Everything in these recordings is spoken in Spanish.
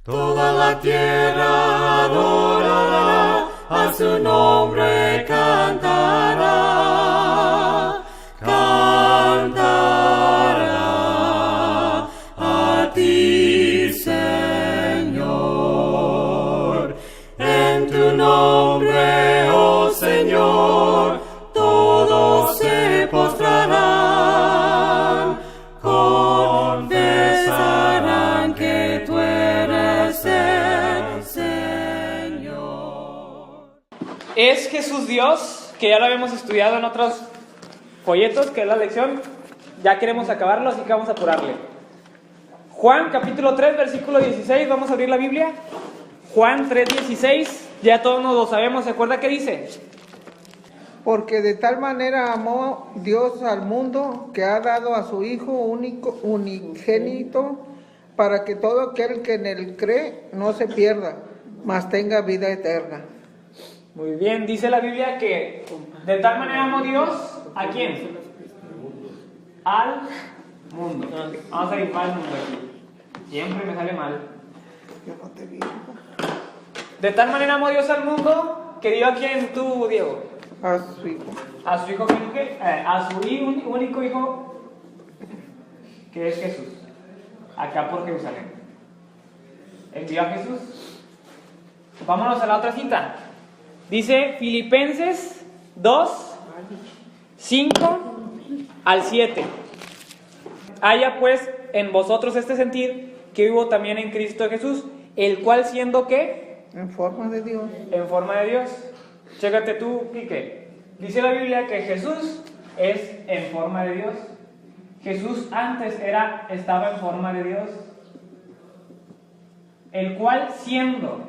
Toda la tierra adorará, a su nombre cantará, cantará a ti, Señor. En tu nombre, oh Señor, todos se postrarán, confesarán que tú eres el Señor. ¿Es Jesús Dios? Que ya lo habíamos estudiado en otros folletos, que es la lección. Ya queremos acabarlo, así que vamos a apurarle. Juan capítulo 3, versículo 16, vamos a abrir la Biblia. Juan 3:16, ya todos nos lo sabemos, ¿se acuerda qué dice? Porque de tal manera amó Dios al mundo, que ha dado a su Hijo unigénito, para que todo aquel que en él cree no se pierda, mas tenga vida eterna. Muy bien, dice la Biblia que de tal manera amó Dios, ¿a quién? Al mundo. Vamos a dibujar el mundo aquí. Siempre me sale mal. Yo no te vi. De tal manera amó Dios al mundo, que dio a quién tú, Diego. A su Hijo. A su hijo, a su único hijo, que es Jesús, acá por Jerusalén. Envió a Jesús. Vámonos a la otra cita. Dice Filipenses 2, 5 al 7. Haya pues en vosotros este sentir que hubo también en Cristo Jesús, el cual siendo ¿qué? En forma de Dios. En forma de Dios. Chécate tú, Quique. Dice la Biblia que Jesús es en forma de Dios. Jesús antes estaba en forma de Dios. El cual siendo,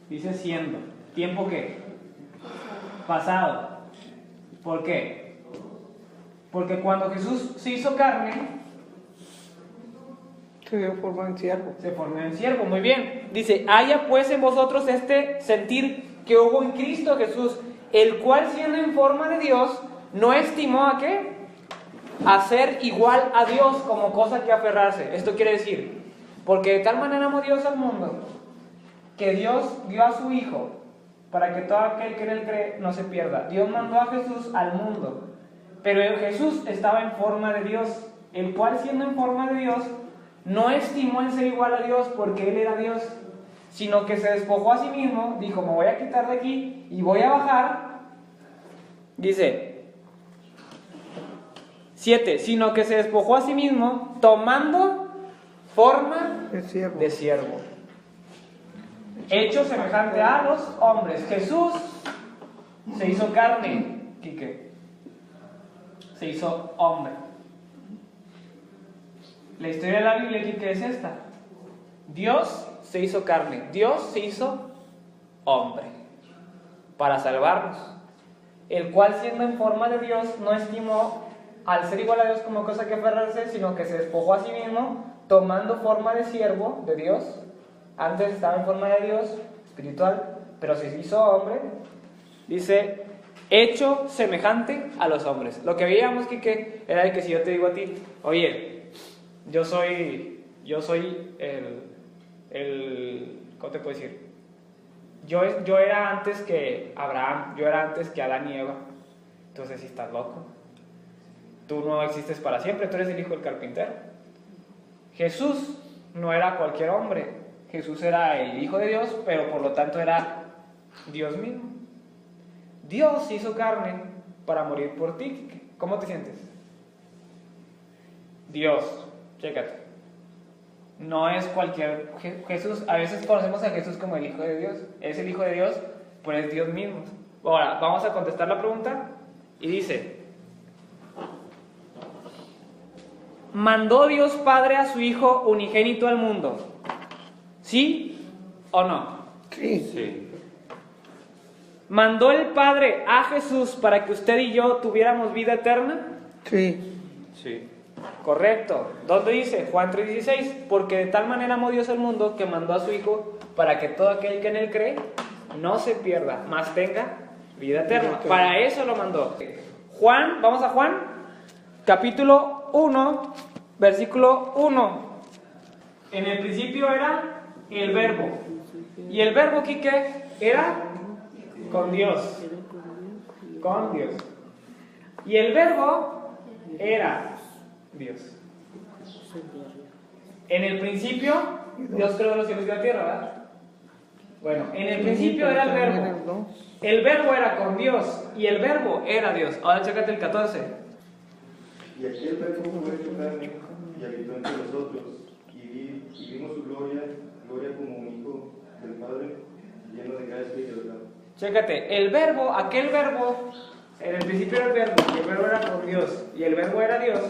dice siendo, ¿tiempo qué? Pasado. ¿Por qué? Porque cuando Jesús se hizo carne, Se dio forma en siervo. se formó en siervo, muy bien. Dice, haya pues en vosotros este sentir que hubo en Cristo Jesús, el cual siendo en forma de Dios, no estimó ¿a qué? A ser igual a Dios como cosa que aferrarse. Esto quiere decir, porque de tal manera amó Dios al mundo, que Dios dio a su Hijo, para que todo aquel que en él cree no se pierda. Dios mandó a Jesús al mundo, pero Jesús estaba en forma de Dios, el cual siendo en forma de Dios, no estimó en ser igual a Dios porque Él era Dios, sino que se despojó a sí mismo, dijo, me voy a quitar de aquí y voy a bajar. Dice 7, sino que se despojó a sí mismo, tomando forma de siervo. Hecho semejante a los hombres. Jesús se hizo carne, Quique. Se hizo hombre. La historia de la Biblia, Quique, es esta. Dios se hizo carne, Dios se hizo hombre para salvarnos, el cual siendo en forma de Dios no estimó al ser igual a Dios como cosa que aferrarse, sino que se despojó a sí mismo, tomando forma de siervo de Dios. Antes estaba en forma de Dios espiritual, pero se hizo hombre. Dice, hecho semejante a los hombres. Lo que veíamos, Quique, era el que si yo te digo a ti, oye, yo soy el ¿cómo te puedo decir? Yo era antes que Abraham, yo era antes que Adán y Eva. Entonces, si estás loco, tú no existes para siempre, tú eres el hijo del carpintero. Jesús no era cualquier hombre, Jesús era el Hijo de Dios, pero por lo tanto era Dios mismo. Dios hizo carne para morir por ti. ¿Cómo te sientes? Dios, chécate. No es cualquier Jesús. A veces conocemos a Jesús como el Hijo de Dios. Es el Hijo de Dios, pero es Dios mismo. Ahora, vamos a contestar la pregunta. Y dice, ¿mandó Dios Padre a su Hijo unigénito al mundo? ¿Sí o no? Sí. ¿Mandó el Padre a Jesús para que usted y yo tuviéramos vida eterna? Sí. Sí. Correcto. ¿Dónde dice? Juan 3:16. Porque de tal manera amó Dios al mundo que mandó a su Hijo para que todo aquel que en él cree no se pierda, mas tenga vida eterna. Para eso lo mandó. Juan, vamos a Juan, capítulo 1, versículo 1. En el principio era el verbo. Y el verbo, Quique, era con Dios. Con Dios. Y el verbo era Dios. En el principio, Dios creó los cielos y la tierra, ¿verdad? Bueno, en el principio era el verbo. El verbo era con Dios y el verbo era Dios. Ahora chécate el 14. Y aquel verbo fue hecho carne y habitó entre nosotros, y vimos su gloria, gloria como un hijo del Padre, lleno de gracia y de verdad. Chécate, el verbo, aquel verbo, en el principio era el verbo, y el verbo era con Dios, y el verbo era Dios.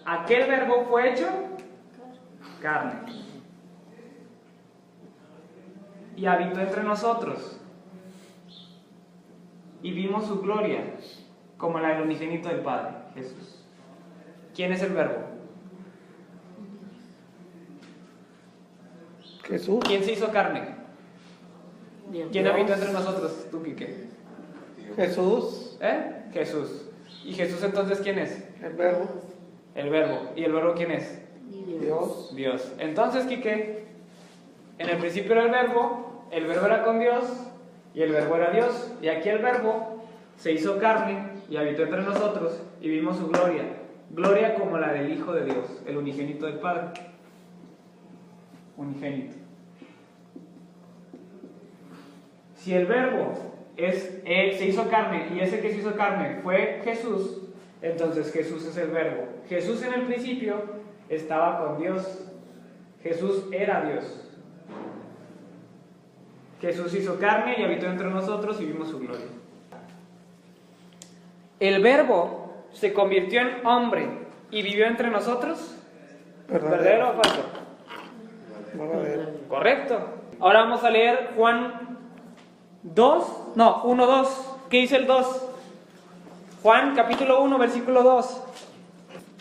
Aquel verbo fue hecho carne. Y habitó entre nosotros. Y vimos su gloria, como la del unigénito del Padre, Jesús. ¿Quién es el verbo? Jesús. ¿Quién se hizo carne? ¿Quién habitó entre nosotros? ¿Tú, Quique? Jesús. Jesús. ¿Y Jesús entonces quién es? El verbo. El verbo. ¿Y el verbo quién es? Dios. Dios. Entonces, Quique, en el principio era el verbo era con Dios y el verbo era Dios. Y aquí el verbo se hizo carne y habitó entre nosotros y vimos su gloria. Gloria como la del Hijo de Dios, el unigénito del Padre. Unigénito. Si el verbo se hizo carne y ese que se hizo carne fue Jesús, entonces Jesús es el verbo. Jesús en el principio estaba con Dios. Jesús era Dios. Jesús hizo carne y habitó entre nosotros y vimos su gloria. El verbo se convirtió en hombre y vivió entre nosotros. ¿Verdadero o falso? Verdadero. Correcto. Ahora vamos a leer Juan 1, 2. ¿Qué dice el 2? Juan capítulo 1, versículo 2.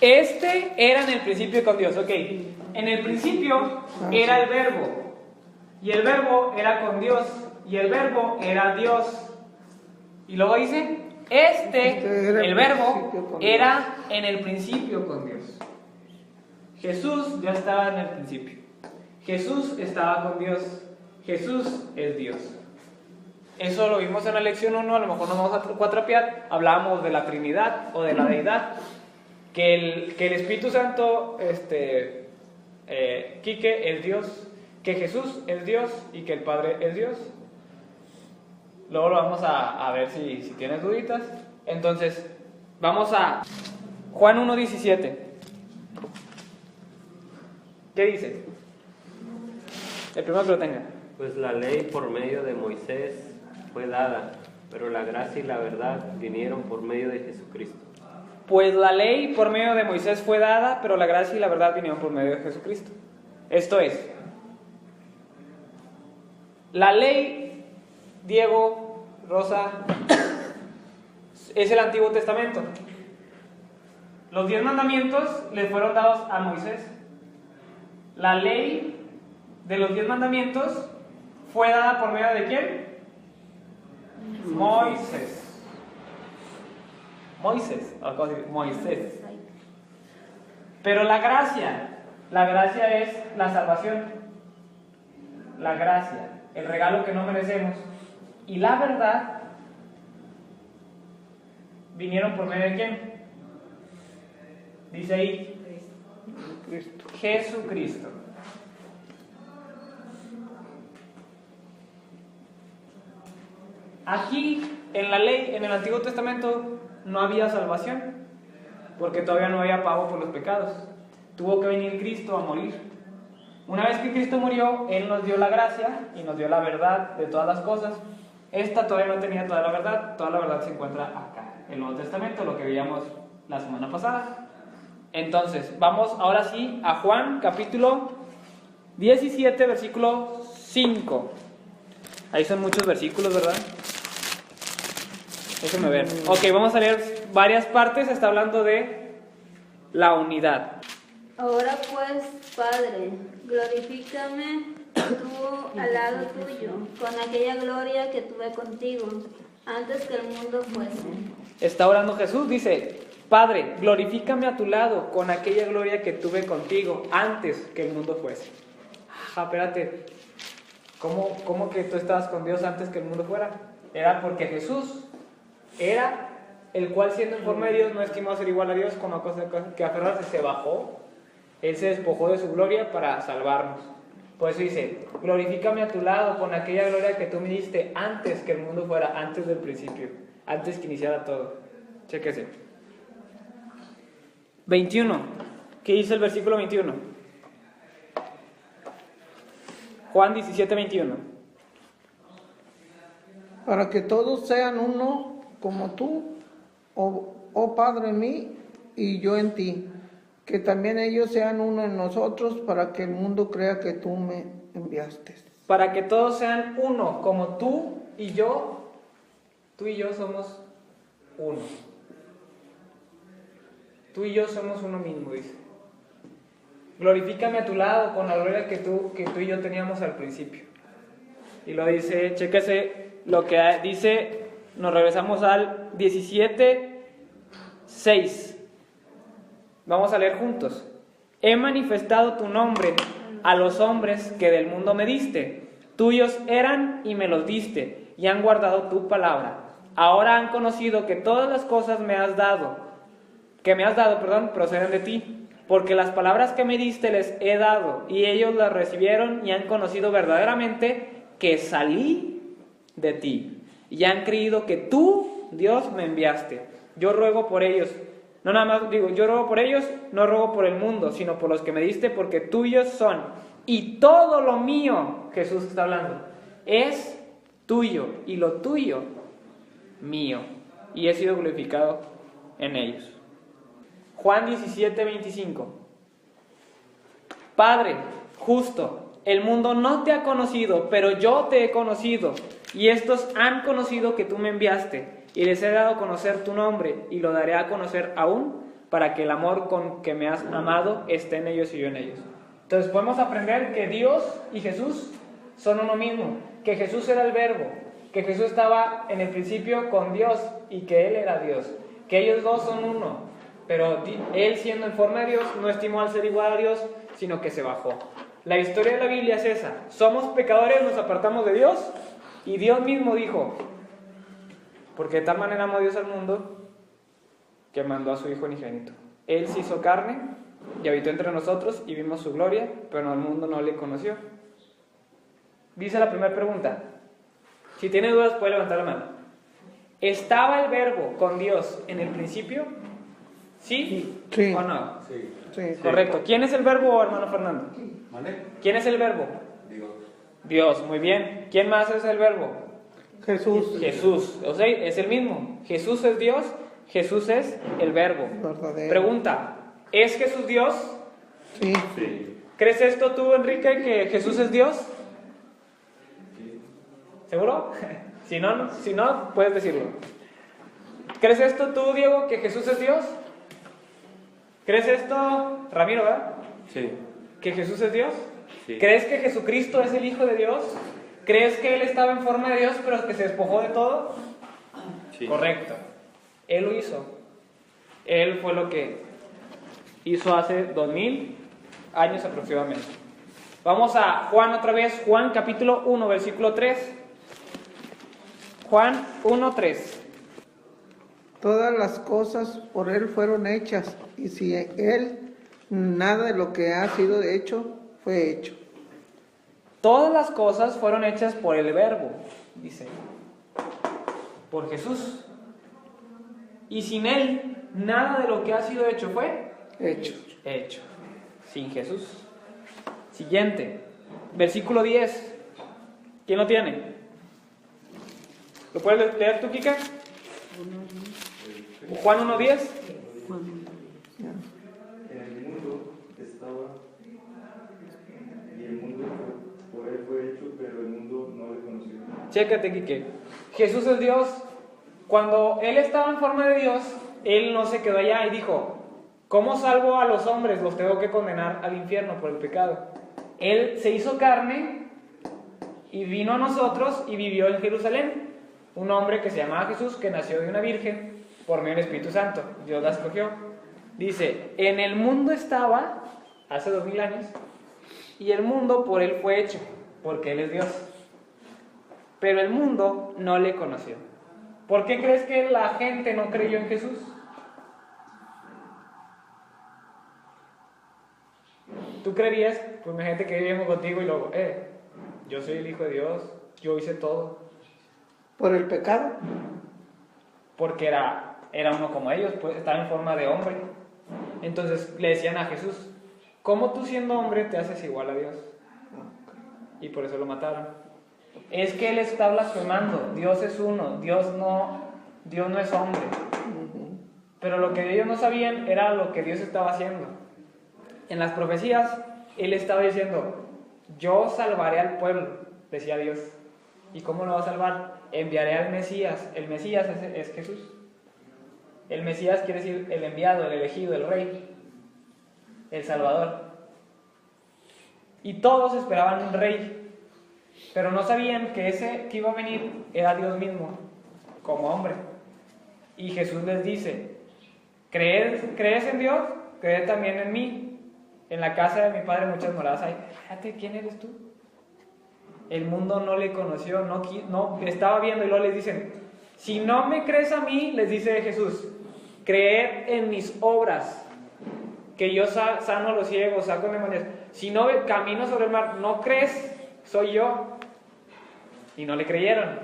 Este era en el principio con Dios. Ok. En el principio era el verbo. Y el verbo era con Dios. Y el verbo era Dios. Y luego dice, el verbo era en el principio con Dios. Jesús ya estaba en el principio. Jesús estaba con Dios. Jesús es Dios. Eso lo vimos en la lección 1, a lo mejor nos vamos a cuatrapear. Hablábamos de la Trinidad o de la Deidad. Que el Espíritu Santo, Quique, es Dios. Que Jesús es Dios y que el Padre es Dios. Luego lo vamos a ver si tienes duditas. Entonces, vamos a Juan 1:17. ¿Qué dice? El primero que lo tenga. Pues la ley por medio de Moisés fue dada, pero la gracia y la verdad vinieron por medio de Jesucristo. Pues la ley por medio de Moisés fue dada, pero la gracia y la verdad vinieron por medio de Jesucristo. Esto es, la ley, Diego, Rosa, es el Antiguo Testamento. Los 10 mandamientos le fueron dados a Moisés. La ley de los 10 mandamientos fue dada por medio de ¿quién? Moisés. Moisés. Pero la gracia es la salvación. La gracia, el regalo que no merecemos. Y la verdad vinieron por medio de ¿quién? Dice ahí, Jesucristo. Aquí, en la ley, en el Antiguo Testamento, no había salvación, porque todavía no había pago por los pecados. Tuvo que venir Cristo a morir. Una vez que Cristo murió, Él nos dio la gracia y nos dio la verdad de todas las cosas. Esta todavía no tenía toda la verdad se encuentra acá, en el Nuevo Testamento, lo que veíamos la semana pasada. Entonces, vamos ahora sí a Juan, capítulo 17, versículo 5. Ahí son muchos versículos, ¿verdad? Déjenme ver. Ok, vamos a leer varias partes. Está hablando de la unidad. Ahora pues, Padre, glorifícame tú al lado tuyo, con aquella gloria que tuve contigo, antes que el mundo fuese. Está orando Jesús, dice, Padre, glorifícame a tu lado, con aquella gloria que tuve contigo, antes que el mundo fuese. Espérate, ¿Cómo que tú estabas con Dios antes que el mundo fuera? Era porque Jesús era el cual, siendo en forma de Dios, no estimó ser igual a Dios como a cosa que aferrarse, se bajó. Él se despojó de su gloria para salvarnos. Por eso dice, glorifícame a tu lado con aquella gloria que tú me diste antes que el mundo fuera, antes del principio, antes que iniciara todo. Chéquese. 21. ¿Qué dice el versículo 21? Juan 17, 21. Para que todos sean uno como tú, oh Padre en mí y yo en ti, que también ellos sean uno en nosotros, para que el mundo crea que tú me enviaste. Para que todos sean uno, como tú y yo somos uno. Tú y yo somos uno mismo, dice. Glorifícame a tu lado con la gloria que tú y yo teníamos al principio. Y lo dice, chéquese lo que dice, nos regresamos al 17:6. Vamos a leer juntos. He manifestado tu nombre a los hombres que del mundo me diste. Tuyos eran y me los diste, y han guardado tu palabra. Ahora han conocido que todas las cosas proceden de ti, porque las palabras que me diste les he dado, y ellos las recibieron y han conocido verdaderamente que salí de ti, y han creído que tú, Dios, me enviaste. Yo ruego por ellos. Yo ruego por ellos, no ruego por el mundo, sino por los que me diste, porque tuyos son. Y todo lo mío, Jesús está hablando, es tuyo, y lo tuyo, mío. Y he sido glorificado en ellos. Juan 17, 25. Padre, justo, el mundo no te ha conocido, pero yo te he conocido, y estos han conocido que tú me enviaste. Y les he dado a conocer tu nombre, y lo daré a conocer aún, para que el amor con que me has amado esté en ellos y yo en ellos. Entonces podemos aprender que Dios y Jesús son uno mismo, que Jesús era el Verbo, que Jesús estaba en el principio con Dios y que Él era Dios, que ellos dos son uno, pero Él, siendo en forma de Dios, no estimó al ser igual a Dios, sino que se bajó. La historia de la Biblia es esa: somos pecadores, nos apartamos de Dios, y Dios mismo dijo: porque de tal manera amó Dios al mundo que mandó a su Hijo unigénito. Él se hizo carne y habitó entre nosotros y vimos su gloria, pero el mundo no le conoció. Dice la primera pregunta. Si tiene dudas puede levantar la mano. ¿Estaba el Verbo con Dios en el principio? ¿Sí? Sí. ¿O no? Sí. Sí. Correcto. ¿Quién es el Verbo, hermano Fernando? ¿Vale? ¿Quién es el Verbo? Dios. Dios, muy bien. ¿Quién más es el Verbo? Jesús. Jesús, o sea, es el mismo. Jesús es Dios, Jesús es el Verbo. Verdadero. Pregunta, ¿es Jesús Dios? Sí. Sí. ¿Crees esto tú, Enrique, que Jesús es Dios? ¿Seguro? Si no, puedes decirlo. ¿Crees esto tú, Diego, que Jesús es Dios? ¿Crees esto, Ramiro, verdad? Sí. ¿Que Jesús es Dios? Sí. ¿Crees que Jesucristo es el Hijo de Dios? ¿Crees que Él estaba en forma de Dios, pero que se despojó de todo? Sí. Correcto. Él lo hizo. Él fue lo que hizo hace 2000 años aproximadamente. Vamos a Juan otra vez. Juan capítulo 1, versículo 3. Juan 1, 3. Todas las cosas por Él fueron hechas, y si Él nada de lo que ha sido hecho fue hecho. Todas las cosas fueron hechas por el Verbo, dice, por Jesús. Y sin Él, nada de lo que ha sido hecho fue Hecho. hecho. Sin Jesús. Siguiente, versículo 10. ¿Quién lo tiene? ¿Lo puedes leer tú, Kika? Juan 1:10. En el mundo estaba, y el mundo por Él fue hecho, pero el mundo no le conoció. Chécate, Quique. Jesús es Dios. Cuando Él estaba en forma de Dios, Él no se quedó allá y dijo: ¿cómo salvo a los hombres? Los tengo que condenar al infierno por el pecado. Él se hizo carne y vino a nosotros y vivió en Jerusalén. Un hombre que se llamaba Jesús, que nació de una virgen por medio del Espíritu Santo. Dios la escogió. Dice: en el mundo estaba hace 2000 años, y el mundo por Él fue hecho, porque Él es Dios. Pero el mundo no le conoció. ¿Por qué crees que la gente no creyó en Jesús? Tú creerías, pues imagínate que vivimos contigo y luego, yo soy el Hijo de Dios, yo hice todo. ¿Por el pecado? Porque era uno como ellos, pues estaba en forma de hombre. Entonces le decían a Jesús, ¿cómo tú siendo hombre te haces igual a Dios? Y por eso lo mataron. Es que Él está blasfemando, Dios es uno, Dios no es hombre. Pero lo que ellos no sabían era lo que Dios estaba haciendo. En las profecías, Él estaba diciendo, yo salvaré al pueblo, decía Dios. ¿Y cómo lo va a salvar? Enviaré al Mesías. El Mesías es Jesús. El Mesías quiere decir el enviado, el elegido, el rey, el Salvador. Y todos esperaban un rey, pero no sabían que ese que iba a venir era Dios mismo, como hombre. Y Jesús les dice, ¿crees en Dios? Creed también en mí. En la casa de mi Padre muchas moradas hay. Fíjate, ¿quién eres tú? El mundo no le conoció, no estaba viendo, y luego les dicen, si no me crees a mí, les dice Jesús, creed en mis obras, que yo sano a los ciegos, saco demonios. Si no camino sobre el mar, no crees, soy yo. Y no le creyeron.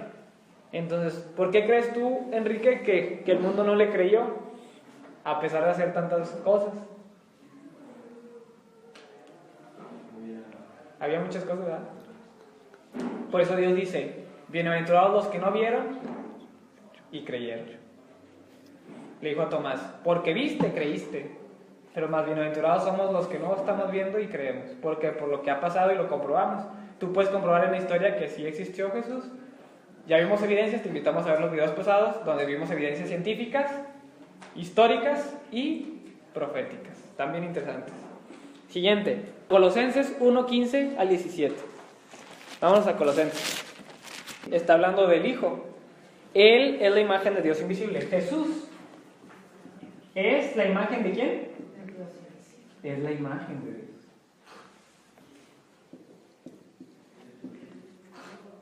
Entonces, ¿por qué crees tú, Enrique, que el mundo no le creyó? A pesar de hacer tantas cosas. Había muchas cosas, ¿verdad? Por eso Dios dice, bienaventurados los que no vieron y creyeron. Le dijo a Tomás, porque viste, creíste. Pero más bienaventurados somos los que no estamos viendo y creemos. Porque por lo que ha pasado y lo comprobamos. Tú puedes comprobar en la historia que sí existió Jesús. Ya vimos evidencias, te invitamos a ver los videos pasados, donde vimos evidencias científicas, históricas y proféticas. También interesantes. Siguiente, Colosenses 1:15 al 17. Vámonos a Colosenses. Está hablando del Hijo. Él es la imagen de Dios invisible. Jesús es la imagen de ¿quién? Es la imagen de Dios.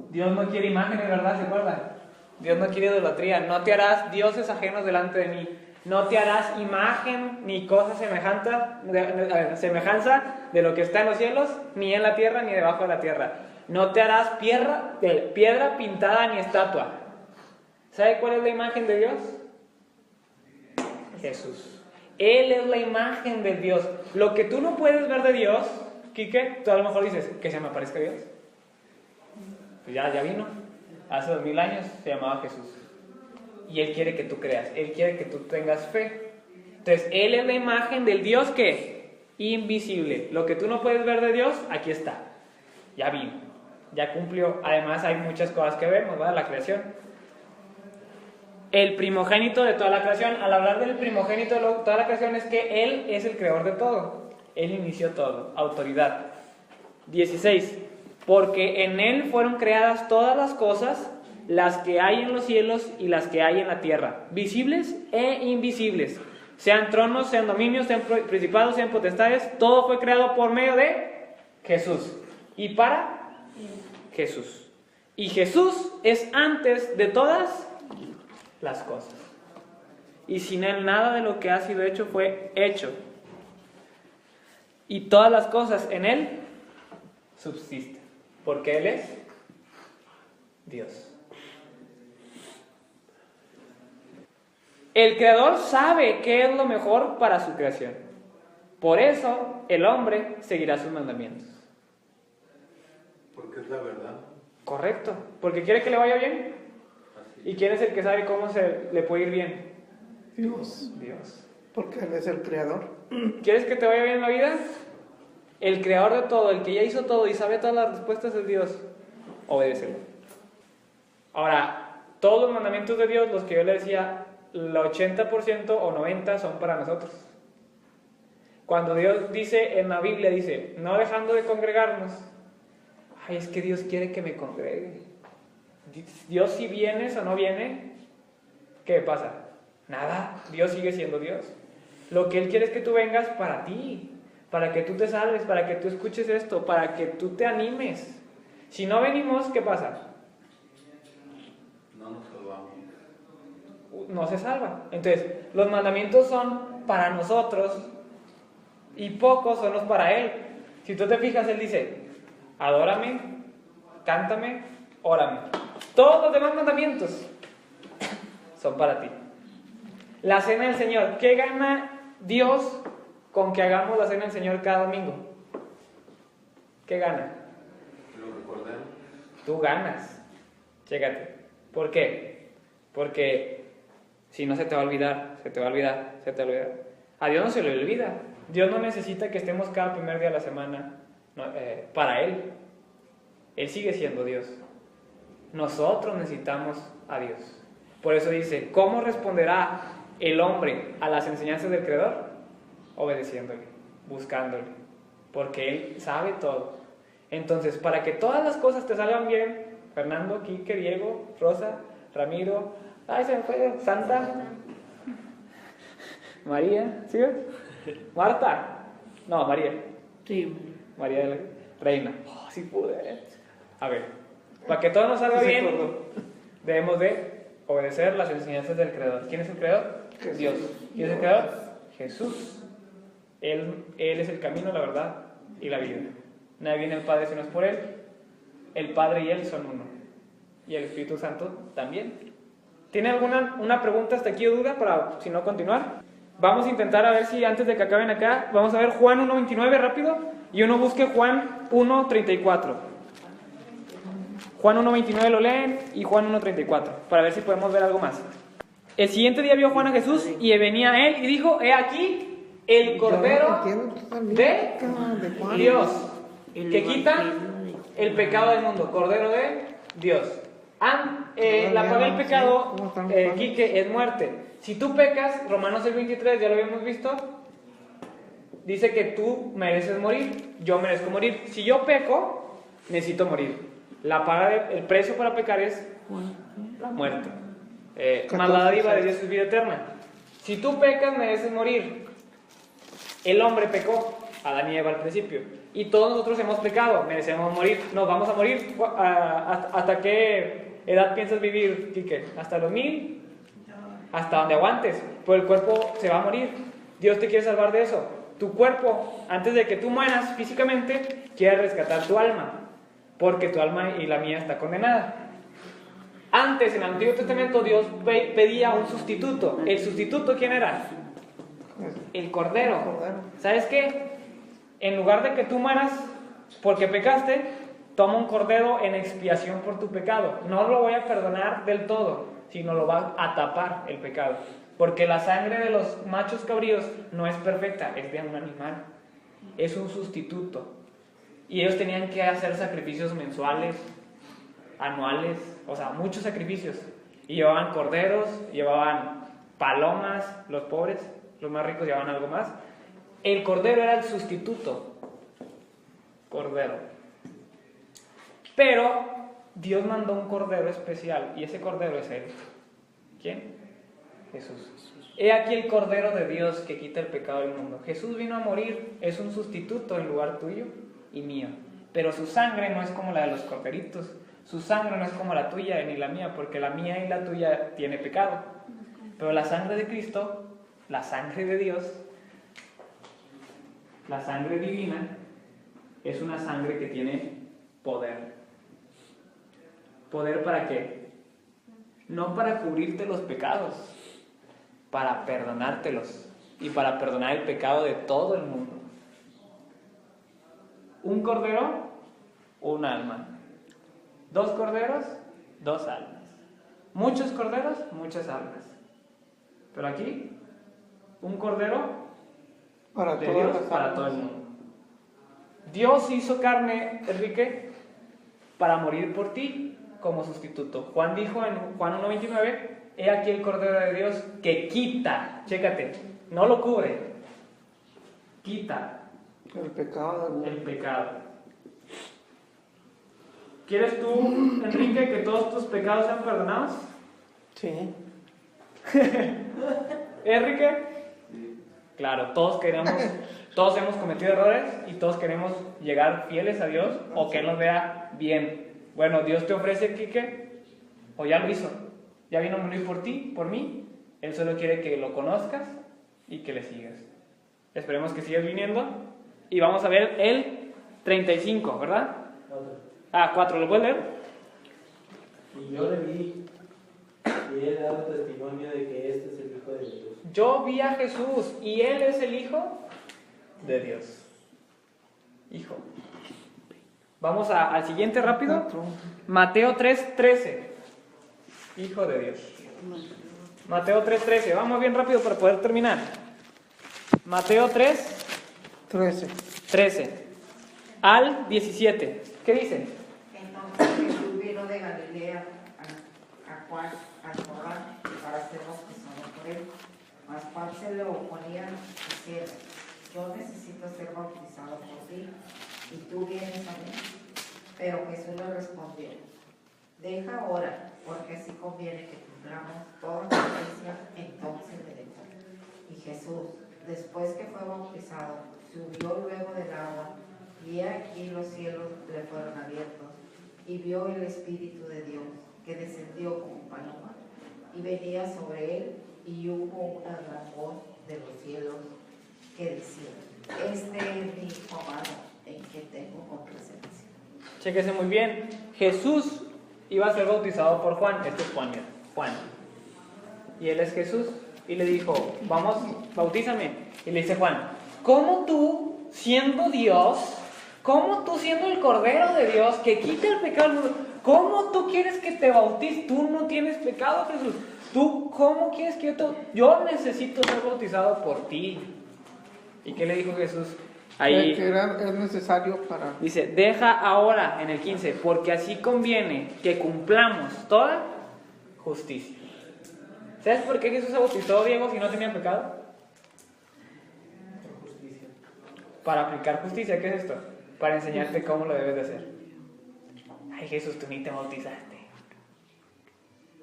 Dios no quiere imágenes, ¿verdad? ¿Se acuerdan? Dios no quiere idolatría. No te harás dioses ajenos delante de mí. No te harás imagen ni cosa semejanza de lo que está en los cielos, ni en la tierra, ni debajo de la tierra. No te harás piedra pintada ni estatua. ¿Sabe cuál es la imagen de Dios? Jesús. Él es la imagen de Dios. Lo que tú no puedes ver de Dios, Quique, tú a lo mejor dices, que se me aparezca Dios. Pues ya vino. Hace 2000 años se llamaba Jesús. Y Él quiere que tú creas, Él quiere que tú tengas fe. Entonces, Él es la imagen del Dios que invisible. Lo que tú no puedes ver de Dios, aquí está. Ya vino, ya cumplió. Además, hay muchas cosas que vemos, ¿verdad? La creación. El primogénito de toda la creación. Al hablar del primogénito de toda la creación, es que Él es el creador de todo. Él inició todo, autoridad. 16. Porque en Él fueron creadas todas las cosas, las que hay en los cielos y las que hay en la tierra, visibles e invisibles, sean tronos, sean dominios, sean principados, sean potestades, todo fue creado por medio de Jesús y para Jesús. Y Jesús es antes de todas las cosas. Y sin Él nada de lo que ha sido hecho fue hecho. Y todas las cosas en Él subsisten, porque Él es Dios. El Creador sabe qué es lo mejor para su creación. Por eso el hombre seguirá sus mandamientos. Porque es la verdad. Correcto, porque quiere que le vaya bien. ¿Y quién es el que sabe cómo se le puede ir bien? Dios. Dios. Porque Él es el creador. ¿Quieres que te vaya bien en la vida? El creador de todo, el que ya hizo todo y sabe todas las respuestas es Dios. Obedécelo. Ahora, todos los mandamientos de Dios, los que yo le decía, el 80% o 90% son para nosotros. Cuando Dios dice en la Biblia, dice, no dejando de congregarnos, ay, es que Dios quiere que me congregue. Dios, si vienes o no viene, ¿qué pasa? Nada, Dios sigue siendo Dios. Lo que Él quiere es que tú vengas para ti, para que tú te salves, para que tú escuches esto, para que tú te animes. Si no venimos, ¿qué pasa? No nos salvamos. No se salva. Entonces, los mandamientos son para nosotros y pocos son los para Él. Si tú te fijas, Él dice, adórame, cántame, órame. Todos los demás mandamientos son para ti. La cena del Señor. ¿Qué gana Dios con que hagamos la cena del Señor cada domingo? ¿Qué gana? Lo recordemos. Tú ganas. Chécate. ¿Por qué? Porque si no se te va a olvidar, se te va a olvidar, se te va a olvidar. A Dios no se le olvida. Dios no necesita que estemos cada primer día de la semana para Él. Él sigue siendo Dios. Nosotros necesitamos a Dios. Por eso dice, ¿cómo responderá el hombre a las enseñanzas del Creador? Obedeciéndole, buscándole, porque Él sabe todo. Entonces, para que todas las cosas te salgan bien, Fernando, Quique, Diego, Rosa, Ramiro, ay, se me fue, Santa, María, ¿sí ves? Marta, no, María. Sí. María de la Reina. Oh, sí pude. A ver, para que todo nos salga Sí, bien, perdón. debemos de obedecer las enseñanzas del Creador. ¿Quién es el Creador? Jesús. Dios. ¿Quién es el Creador? Jesús. Él es el camino, la verdad y la vida. Nadie viene al Padre si no es por Él. El Padre y Él son uno. Y el Espíritu Santo también. ¿Tiene alguna una pregunta hasta aquí o duda para, si no, continuar? Vamos a intentar a ver si antes de que acaben acá, vamos a ver Juan 1.29 rápido y uno busque Juan 1.34. Juan 1.29 lo leen y Juan 1.34 para ver si podemos ver algo más. El siguiente día vio Juan a Jesús y venía a él y dijo, he aquí el Cordero de Dios que quita el pecado del mundo. Cordero de Dios. La paga del pecado, Quique, es muerte. Si tú pecas, Romanos 6:23, ya lo habíamos visto, dice que tú mereces morir, yo merezco morir. Si yo peco, necesito morir. El precio para pecar es la muerte. Más la dádiva de Dios es vida eterna. Si tú pecas, mereces morir. El hombre pecó, Adán y Eva al principio, y todos nosotros hemos pecado, merecemos morir. Nos vamos a morir. ¿Hasta qué edad piensas vivir, Quique? ¿Hasta los 1000? Hasta donde aguantes, pues el cuerpo se va a morir. Dios te quiere salvar de eso. Tu cuerpo, antes de que tú mueras físicamente, quiere rescatar tu alma, porque tu alma y la mía está condenada. Antes, en el Antiguo Testamento, Dios pedía un sustituto. ¿El sustituto quién era? El Cordero. ¿Sabes qué? En lugar de que tú mueras porque pecaste, toma un cordero en expiación por tu pecado. No lo voy a perdonar del todo, sino lo va a tapar el pecado. Porque la sangre de los machos cabríos no es perfecta, es de un animal. Es un sustituto. Y ellos tenían que hacer sacrificios mensuales, anuales, o sea, muchos sacrificios. Y llevaban corderos, llevaban palomas, los pobres, los más ricos llevaban algo más. El cordero era el sustituto. Cordero. Pero Dios mandó un cordero especial y ese cordero es Él. ¿Quién? Jesús. He aquí el Cordero de Dios que quita el pecado del mundo. Jesús vino a morir, es un sustituto en lugar tuyo y mío. Pero su sangre no es como la de los corderitos. Su sangre no es como la tuya ni la mía, porque la mía y la tuya tiene pecado. Pero la sangre de Cristo, la sangre de Dios, la sangre divina, es una sangre que tiene poder. ¿Poder para qué? No para cubrirte los pecados, para perdonártelos y para perdonar el pecado de todo el mundo. Un cordero, un alma. 2 corderos, 2 almas. Muchos corderos, muchas almas. Pero aquí, un cordero para de todas Dios las para almas. todo el mundo. Dios hizo carne, Enrique, para morir por ti como sustituto. Juan dijo en Juan 1.29, he aquí el Cordero de Dios que quita, chécate, no lo cubre, quita El pecado del mundo. el pecado. ¿Quieres tú, Enrique, que todos tus pecados sean perdonados? Sí. Enrique, claro, todos hemos cometido errores y todos queremos llegar fieles a Dios o que Él nos vea bien. Bueno, Dios te ofrece, Quique, o ya lo hizo. Ya vino a morir por ti, por mí. Él solo quiere que lo conozcas y que le sigas. Esperemos que sigas viniendo. Y vamos a ver el 35, ¿verdad? 4, ¿lo puedes leer? Y yo le vi y he dado testimonio de que este es el Hijo de Dios. Yo vi a Jesús y Él es el Hijo de Dios. Hijo. Vamos al siguiente rápido. Mateo 3:13. Hijo de Dios. Mateo 3:13. Vamos bien rápido para poder terminar. Mateo 3:13 al 17. ¿Qué dice? Entonces Jesús vino de Galilea a Juan, a Jordán, para ser bautizado por él. Mas Juan se le oponía diciendo: yo necesito ser bautizado por ti, y tú vienes a mí. Pero Jesús le respondió: deja ahora, porque así conviene que cumplamos toda justicia. Entonces le dejó. Y Jesús, después que fue bautizado, subió luego del agua, y aquí los cielos le fueron abiertos, y vio el Espíritu de Dios, que descendió como paloma, y venía sobre él, y hubo una gran voz de los cielos que decía: este es mi Hijo amado, en quien tengo complacencia. Chéquese muy bien. Jesús iba a ser bautizado por Juan. Este es Juan, mira. Juan. Y él es Jesús. Y le dijo: vamos, bautízame. Y le dice Juan: ¿cómo tú, siendo Dios, cómo tú, siendo el Cordero de Dios, que quita el pecado del mundo, cómo tú quieres que te bautices? Tú no tienes pecado, Jesús. ¿Tú cómo quieres que yo necesito ser bautizado por ti? ¿Y qué le dijo Jesús? Ahí es necesario para... dice: deja ahora, en el 15, porque así conviene que cumplamos toda justicia. ¿Sabes por qué Jesús se bautizó, Diego, si no tenía pecado? Por justicia. Para aplicar justicia. ¿Qué es esto? Para enseñarte cómo lo debes de hacer. Ay, Jesús, tú ni te bautizaste.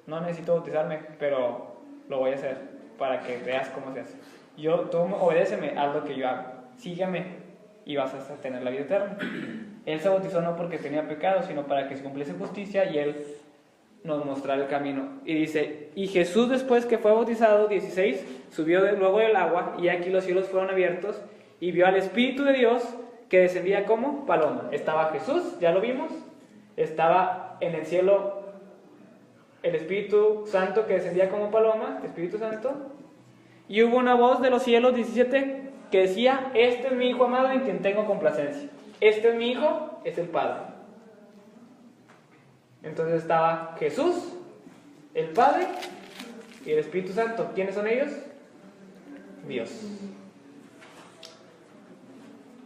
No necesito bautizarme, pero lo voy a hacer para que veas cómo se hace. Tú obedéceme, haz lo que yo hago. Sígueme y vas a tener la vida eterna. Él se bautizó no porque tenía pecado, sino para que se cumpliese justicia y Él nos mostrara el camino. Y dice: y Jesús, después que fue bautizado, 16, subió luego del agua, y aquí los cielos fueron abiertos, y vio al Espíritu de Dios que descendía como paloma. Estaba Jesús, ya lo vimos. Estaba en el cielo el Espíritu Santo que descendía como paloma, Espíritu Santo. Y hubo una voz de los cielos, 17, que decía: este es mi Hijo amado, en quien tengo complacencia. Este es mi Hijo, es el Padre. Entonces estaba Jesús, el Padre y el Espíritu Santo. ¿Quiénes son ellos? Dios.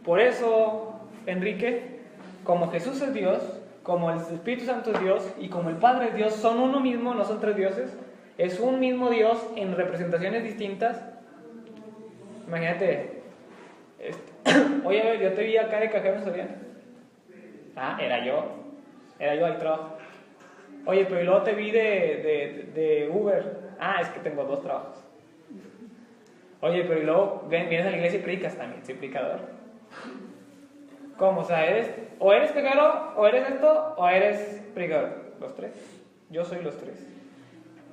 Por eso, Enrique, como Jesús es Dios, como el Espíritu Santo es Dios y como el Padre es Dios, son uno mismo, no son tres dioses. Es un mismo Dios en representaciones distintas. Imagínate, oye, yo te vi acá de cajero en Soriana. Ah, era yo ahí trabajo. Oye, pero luego te vi de Uber. Ah, es que tengo 2 trabajos. Oye, pero luego vienes a la iglesia y predicas también, soy predicador. ¿Cómo? O sea, o eres pecador, o eres esto, o eres predicador. Los 3. Yo soy los 3.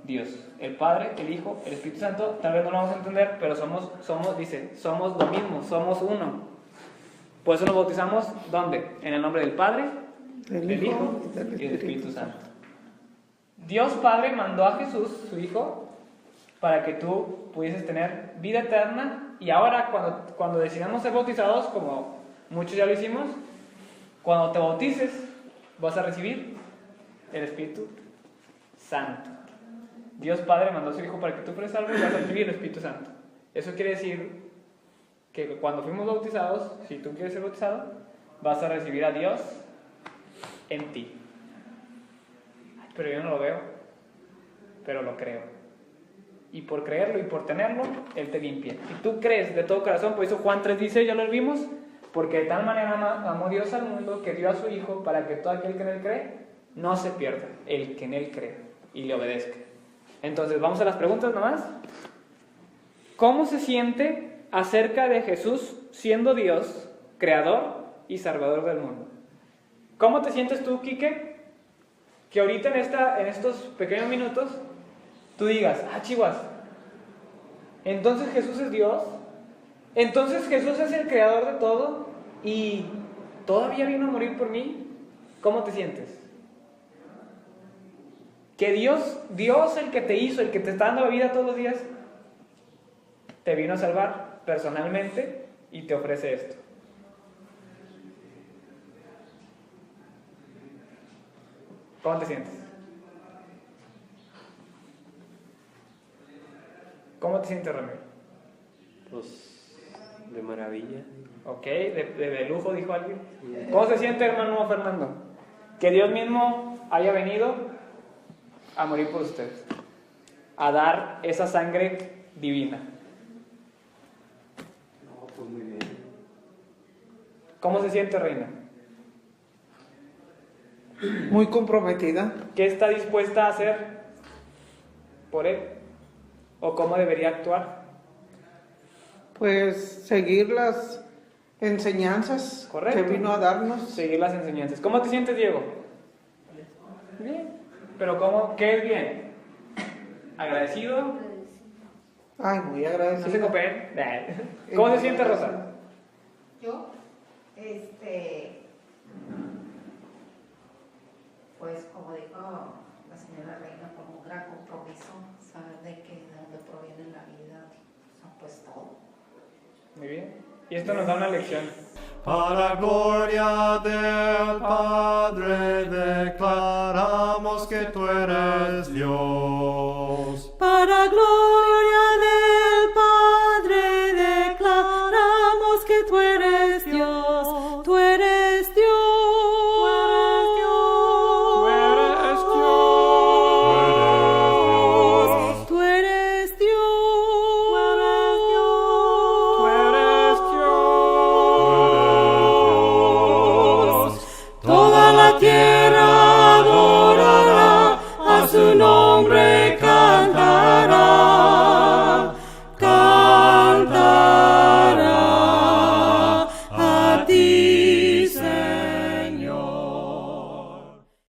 Dios, el Padre, el Hijo, el Espíritu Santo. Tal vez no lo vamos a entender, pero somos lo mismo, somos uno. Por eso nos bautizamos, ¿dónde? En el nombre del Padre, del Hijo y del Espíritu Santo. Dios Padre mandó a Jesús, su Hijo, para que tú pudieses tener vida eterna. Y ahora cuando decidamos ser bautizados, como muchos ya lo hicimos, cuando te bautices vas a recibir el Espíritu Santo. Dios Padre mandó a su Hijo para que tú fueras salvo y vas a recibir el Espíritu Santo. Eso quiere decir que cuando fuimos bautizados, si tú quieres ser bautizado, vas a recibir a Dios en ti. Ay, pero yo no lo veo, pero lo creo. Y por creerlo y por tenerlo, Él te limpia. Si tú crees de todo corazón, por eso Juan 3 dice, ya lo vimos, porque de tal manera amó Dios al mundo que dio a su Hijo para que todo aquel que en Él cree no se pierda, el que en Él cree y le obedezca. Entonces, vamos a las preguntas nomás. ¿Cómo se siente acerca de Jesús siendo Dios, creador y salvador del mundo? ¿Cómo te sientes tú, Quique, que ahorita en estos pequeños minutos tú digas, chihuas, entonces Jesús es Dios, entonces Jesús es el creador de todo y todavía vino a morir por mí. ¿Cómo te sientes? Que Dios, el que te hizo, el que te está dando la vida todos los días, te vino a salvar personalmente y te ofrece esto. ¿Cómo te sientes? ¿Cómo te sientes, Ramiro? Pues de maravilla. Ok, de lujo, dijo alguien. ¿Cómo se siente, hermano Fernando? Que Dios mismo haya venido a morir por ustedes, a dar esa sangre divina. No, pues muy bien. ¿Cómo se siente, reina? Muy comprometida. ¿Qué está dispuesta a hacer por él? ¿O cómo debería actuar? Pues seguir las enseñanzas Correcto. que vino a darnos. Seguir las enseñanzas. ¿Cómo te sientes, Diego? Bien. ¿Pero qué es bien? ¿Agradecido? Ay, muy ¿No se agradecido. copen? ¿Cómo se siente, Rosa? Yo, pues como dijo la señora Reina, con un gran compromiso, saber de dónde proviene la vida, pues todo. Muy bien. Y esto nos da una lección. Para gloria del Padre declaramos que tú eres Dios.